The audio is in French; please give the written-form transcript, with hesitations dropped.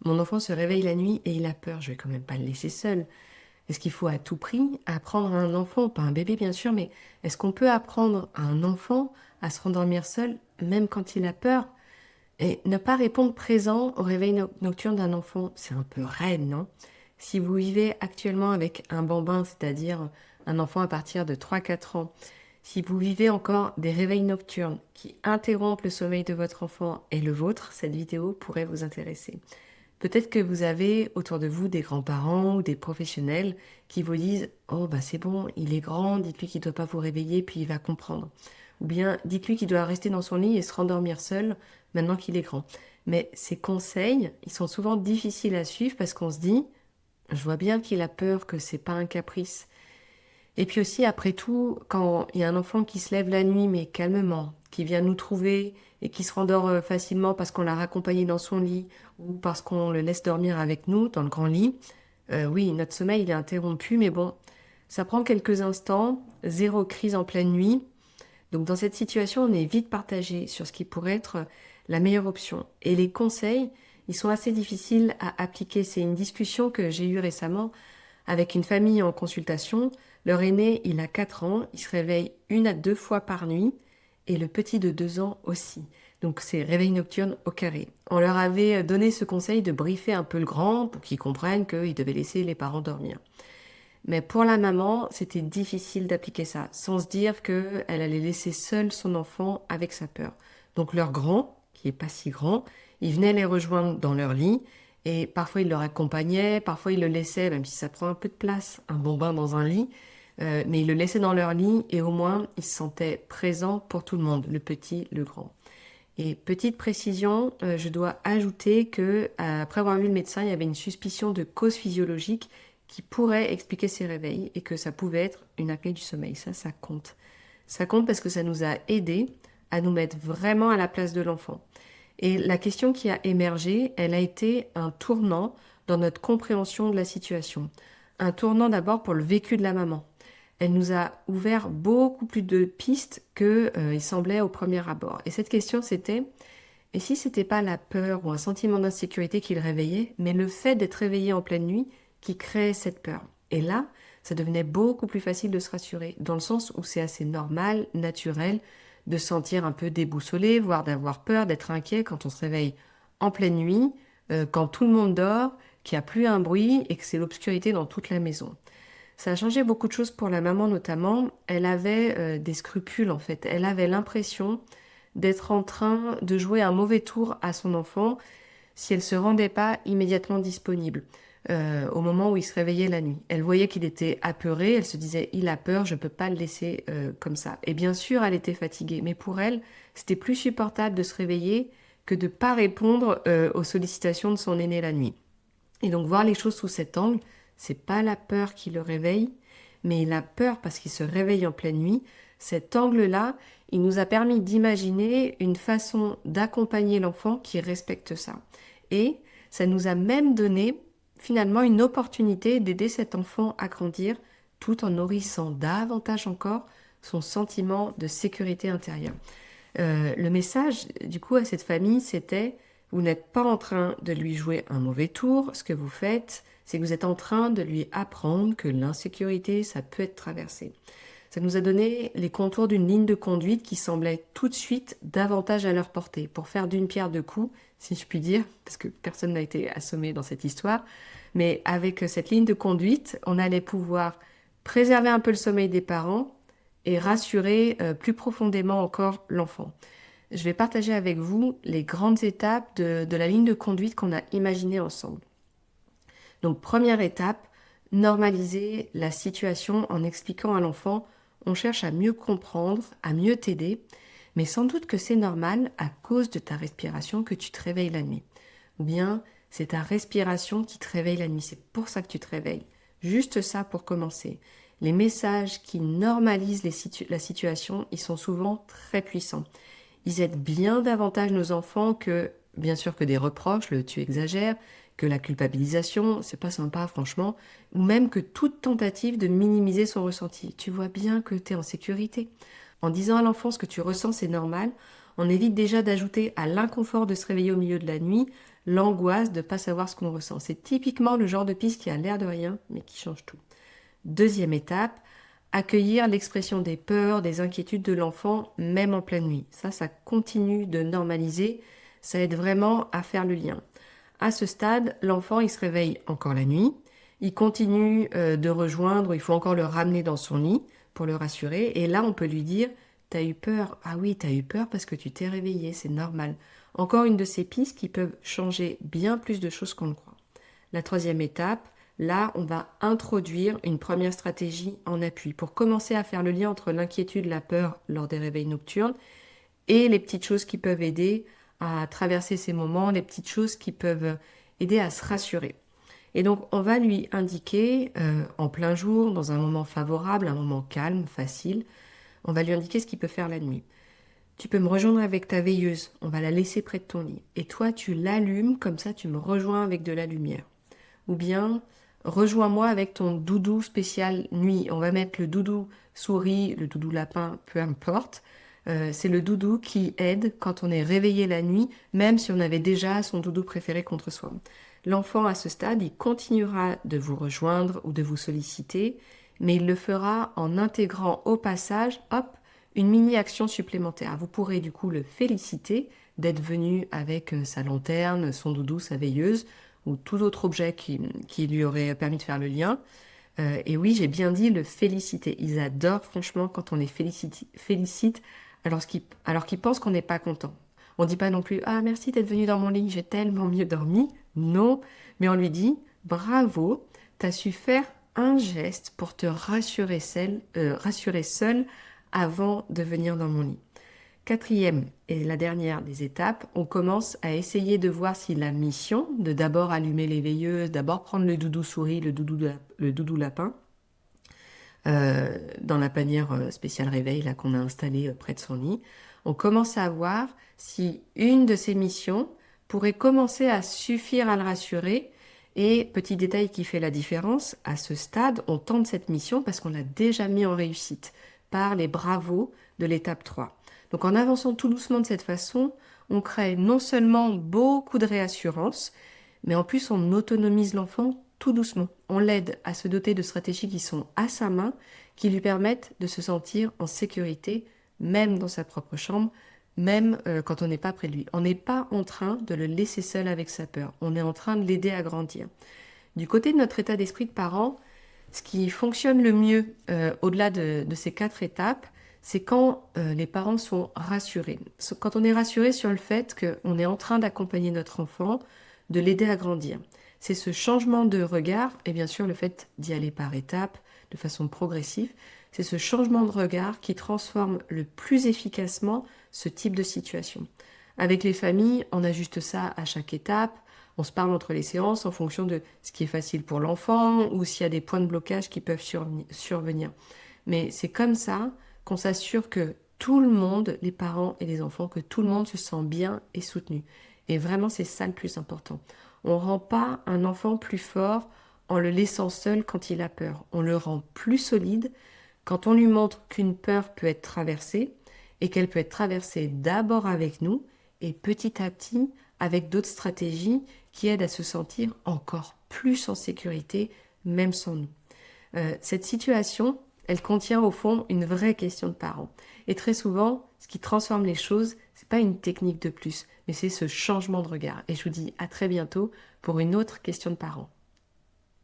Mon enfant se réveille la nuit et il a peur, je vais quand même pas le laisser seul. Est-ce qu'il faut à tout prix apprendre à un enfant, pas un bébé bien sûr, mais est-ce qu'on peut apprendre à un enfant à se rendormir seul, même quand il a peur? Et ne pas répondre présent au réveil nocturne d'un enfant, c'est un peu raide, non? Si vous vivez actuellement avec un bambin, c'est-à-dire un enfant à partir de 3 4 ans, si vous vivez encore des réveils nocturnes qui interrompent le sommeil de votre enfant et le vôtre, cette vidéo pourrait vous intéresser. Peut-être que vous avez autour de vous des grands-parents ou des professionnels qui vous disent: «Oh bah c'est bon, il est grand, dites-lui qu'il ne doit pas vous réveiller puis il va comprendre.» Ou bien dites-lui qu'il doit rester dans son lit et se rendormir seul maintenant qu'il est grand. Mais ces conseils, ils sont souvent difficiles à suivre parce qu'on se dit: «Je vois bien qu'il a peur, que c'est pas un caprice.» Et puis aussi, après tout, quand il y a un enfant qui se lève la nuit, mais calmement, qui vient nous trouver et qui se rendort facilement parce qu'on l'a raccompagné dans son lit ou parce qu'on le laisse dormir avec nous dans le grand lit, oui, notre sommeil il est interrompu, mais bon, ça prend quelques instants, zéro crise en pleine nuit. Donc dans cette situation, on est vite partagé sur ce qui pourrait être la meilleure option. Et les conseils, ils sont assez difficiles à appliquer. C'est une discussion que j'ai eue récemment avec une famille en consultation. Leur aîné, il a 4 ans, il se réveille 1 à 2 fois par nuit, et le petit de 2 ans aussi. Donc c'est réveil nocturne au carré. On leur avait donné ce conseil de briefer un peu le grand pour qu'ils comprennent qu'ils devaient laisser les parents dormir. Mais pour la maman, c'était difficile d'appliquer ça, sans se dire qu'elle allait laisser seule son enfant avec sa peur. Donc leur grand, qui est pas si grand, il venait les rejoindre dans leur lit, et parfois il leur accompagnait, parfois il le laissait, même si ça prend un peu de place, un bon bain dans un lit, mais il le laissait dans leur lit, et au moins il se sentait présent pour tout le monde, le petit, le grand. Et petite précision, je dois ajouter que après avoir vu le médecin, il y avait une suspicion de cause physiologique qui pourrait expliquer ces réveils et que ça pouvait être une apnée du sommeil. Ça compte. Ça compte parce que ça nous a aidés à nous mettre vraiment à la place de l'enfant. Et la question qui a émergé, elle a été un tournant dans notre compréhension de la situation. Un tournant d'abord pour le vécu de la maman. Elle nous a ouvert beaucoup plus de pistes que il semblait au premier abord. Et cette question, c'était: et si c'était pas la peur ou un sentiment d'insécurité qui le réveillait, mais le fait d'être réveillé en pleine nuit qui créait cette peur? Et là, ça devenait beaucoup plus facile de se rassurer, dans le sens où c'est assez normal, naturel, de se sentir un peu déboussolé, voire d'avoir peur, d'être inquiet quand on se réveille en pleine nuit, quand tout le monde dort, qu'il n'y a plus un bruit et que c'est l'obscurité dans toute la maison. Ça a changé beaucoup de choses pour la maman notamment. Elle avait des scrupules en fait. Elle avait l'impression d'être en train de jouer un mauvais tour à son enfant si elle se rendait pas immédiatement disponible au moment où il se réveillait la nuit. Elle voyait qu'il était apeuré, elle se disait: il a peur, je peux pas le laisser comme ça. Et bien sûr, elle était fatiguée, mais pour elle, c'était plus supportable de se réveiller que de pas répondre aux sollicitations de son aîné la nuit. Et donc voir les choses sous cet angle, c'est pas la peur qui le réveille, mais la peur parce qu'il se réveille en pleine nuit. Cet angle-là, il nous a permis d'imaginer une façon d'accompagner l'enfant qui respecte ça. Et ça nous a même donné finalement une opportunité d'aider cet enfant à grandir tout en nourrissant davantage encore son sentiment de sécurité intérieure. Le message, du coup, à cette famille, c'était: vous n'êtes pas en train de lui jouer un mauvais tour. Ce que vous faites, c'est que vous êtes en train de lui apprendre que l'insécurité, ça peut être traversé. Ça nous a donné les contours d'une ligne de conduite qui semblait tout de suite davantage à leur portée, pour faire d'une pierre deux coups, si je puis dire, parce que personne n'a été assommé dans cette histoire. Mais avec cette ligne de conduite, on allait pouvoir préserver un peu le sommeil des parents et rassurer plus profondément encore l'enfant. Je vais partager avec vous les grandes étapes de la ligne de conduite qu'on a imaginée ensemble. Donc, première étape, normaliser la situation en expliquant à l'enfant: on cherche à mieux comprendre, à mieux t'aider, mais sans doute que c'est normal à cause de ta respiration que tu te réveilles la nuit. Ou bien, c'est ta respiration qui te réveille la nuit, c'est pour ça que tu te réveilles. Juste ça pour commencer. Les messages qui normalisent la situation, ils sont souvent très puissants. Ils aident bien davantage nos enfants que, bien sûr, que des reproches, le tu exagères, que la culpabilisation, c'est pas sympa franchement, ou même que toute tentative de minimiser son ressenti. Tu vois bien que tu es en sécurité. En disant à l'enfant ce que tu ressens, c'est normal, on évite déjà d'ajouter à l'inconfort de se réveiller au milieu de la nuit l'angoisse de ne pas savoir ce qu'on ressent. C'est typiquement le genre de piste qui a l'air de rien, mais qui change tout. Deuxième étape, accueillir l'expression des peurs, des inquiétudes de l'enfant, même en pleine nuit. Ça continue de normaliser, ça aide vraiment à faire le lien. À ce stade, l'enfant, il se réveille encore la nuit, il continue de rejoindre, il faut encore le ramener dans son lit pour le rassurer, et là, on peut lui dire, t'as eu peur? Ah oui, t'as eu peur parce que tu t'es réveillé, c'est normal. Encore une de ces pistes qui peuvent changer bien plus de choses qu'on le croit. La troisième étape, là, on va introduire une première stratégie en appui pour commencer à faire le lien entre l'inquiétude, la peur lors des réveils nocturnes et les petites choses qui peuvent aider à traverser ces moments, les petites choses qui peuvent aider à se rassurer. Et donc, on va lui indiquer en plein jour, dans un moment favorable, un moment calme, facile, on va lui indiquer ce qu'il peut faire la nuit. Tu peux me rejoindre avec ta veilleuse, on va la laisser près de ton lit. Et toi, tu l'allumes, comme ça tu me rejoins avec de la lumière. Ou bien, rejoins-moi avec ton doudou spécial nuit. On va mettre le doudou souris, le doudou lapin, peu importe. C'est le doudou qui aide quand on est réveillé la nuit, même si on avait déjà son doudou préféré contre soi. L'enfant, à ce stade, il continuera de vous rejoindre ou de vous solliciter, mais il le fera en intégrant au passage, hop, une mini-action supplémentaire. Vous pourrez du coup le féliciter d'être venu avec sa lanterne, son doudou, sa veilleuse, ou tout autre objet qui lui aurait permis de faire le lien. Et oui, j'ai bien dit le féliciter. Ils adorent franchement quand on les félicite alors qu'ils pensent qu'on n'est pas content. On ne dit pas non plus « Ah, merci d'être venu dans mon lit, j'ai tellement mieux dormi ». Non, mais on lui dit « Bravo, t'as su faire un geste pour te rassurer seul avant de venir dans mon lit ». Quatrième et la dernière des étapes, on commence à essayer de voir si la mission de d'abord allumer les veilleuses, d'abord prendre le doudou souris, le doudou lapin, dans la panière spéciale réveil là qu'on a installée près de son lit, on commence à voir si une de ces missions pourrait commencer à suffire à le rassurer. Et petit détail qui fait la différence, à ce stade, on tente cette mission parce qu'on l'a déjà mis en réussite par les bravos de l'étape 3. Donc en avançant tout doucement de cette façon, on crée non seulement beaucoup de réassurance, mais en plus on autonomise l'enfant tout doucement. On l'aide à se doter de stratégies qui sont à sa main, qui lui permettent de se sentir en sécurité, même dans sa propre chambre, même quand on n'est pas près de lui. On n'est pas en train de le laisser seul avec sa peur, on est en train de l'aider à grandir. Du côté de notre état d'esprit de parent, ce qui fonctionne le mieux au-delà de ces 4 étapes, c'est quand les parents sont rassurés. Quand on est rassuré sur le fait qu'on est en train d'accompagner notre enfant, de l'aider à grandir. C'est ce changement de regard, et bien sûr le fait d'y aller par étapes, de façon progressive, c'est ce changement de regard qui transforme le plus efficacement ce type de situation. Avec les familles, on ajuste ça à chaque étape, on se parle entre les séances en fonction de ce qui est facile pour l'enfant ou s'il y a des points de blocage qui peuvent survenir. Mais c'est comme ça qu'on s'assure que tout le monde, les parents et les enfants, que tout le monde se sent bien et soutenu. Et vraiment, c'est ça le plus important. On ne rend pas un enfant plus fort en le laissant seul quand il a peur. On le rend plus solide quand on lui montre qu'une peur peut être traversée et qu'elle peut être traversée d'abord avec nous et petit à petit avec d'autres stratégies qui aident à se sentir encore plus en sécurité, même sans nous. Cette situation, elle contient au fond une vraie question de parents. Et très souvent, ce qui transforme les choses, c'est pas une technique de plus, mais c'est ce changement de regard. Et je vous dis à très bientôt pour une autre question de parents.